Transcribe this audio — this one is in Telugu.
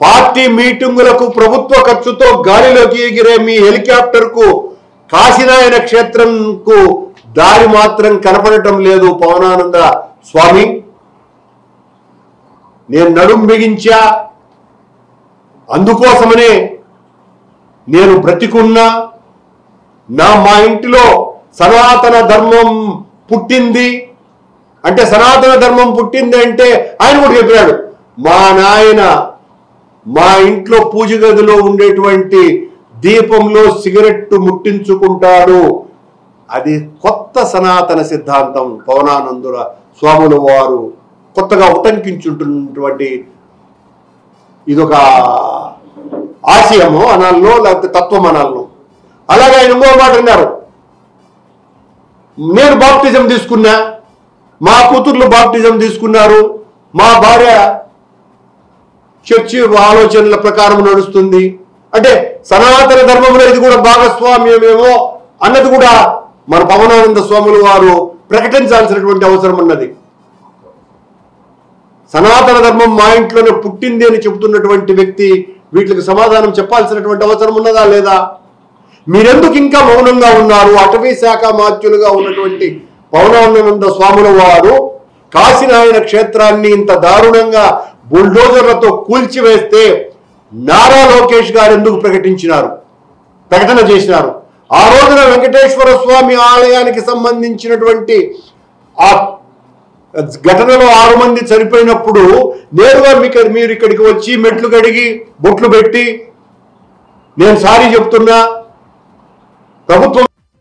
పార్టీ మీటింగులకు ప్రభుత్వ ఖర్చుతో గాలిలోకి ఎగిరే మీ హెలికాప్టర్కు కాశీనాయన క్షేత్రంకు దారి మాత్రం కనపడటం లేదు పవనానంద స్వామి. నేను నడుం బిగించా, అందుకోసమనే నేను బ్రతికున్నా. మా ఇంటిలో సనాతన ధర్మం పుట్టింది అంటే, సనాతన ధర్మం పుట్టింది అంటే ఆయన కూడా చెప్పాడు, మా నాయన మా ఇంట్లో పూజ గదిలో ఉండేటువంటి దీపంలో సిగరెట్ ముట్టించుకుంటాడు. అది కొత్త సనాతన సిద్ధాంతం. పవనానందుల స్వాముల వారు కొత్తగా ఉటంకించుంటున్నటువంటి ఇదొక ఆశయము అనాల్లో, లేకపోతే తత్వం అనాలను. అలాగే ఆయన ఇంకో మాట అన్నారు, నేను బాప్టిజం తీసుకున్నా, మా కూతుర్లు బాప్టిజం తీసుకున్నారు, మా భార్య చర్చి ఆలోచనల ప్రకారం నడుస్తుంది అంటే సనాతన ధర్మంలో ఇది కూడా భాగస్వామ్యమేమో అన్నది కూడా మన పవనానంద స్వాముల వారు ప్రకటించాల్సినటువంటి అవసరం ఉన్నది. సనాతన ధర్మం మా ఇంట్లోనే పుట్టింది అని చెబుతున్నటువంటి వ్యక్తి వీటికి సమాధానం చెప్పాల్సినటువంటి అవసరం ఉన్నదా లేదా? మీరెందుకు ఇంకా మౌనంగా ఉన్నారు? అటవీ శాఖ మాత్యులుగా ఉన్నటువంటి పవనానంద స్వాముల వారు కాశీనాయన క్షేత్రాన్ని ఇంత దారుణంగా బుల్డోజర్లతో కూల్చివేస్తే నారా లోకేష్ గారు ఎందుకు ప్రకటన చేసినారు? ఆ రోజున వెంకటేశ్వర స్వామి ఆలయానికి సంబంధించినటువంటి ఆ ఘటనలో 6 మంది చనిపోయినప్పుడు నేరుగా మీరు ఇక్కడికి వచ్చి మెట్లు కడిగి బొట్లు పెట్టి నేను సారీ చెప్తున్నా, ప్రభుత్వం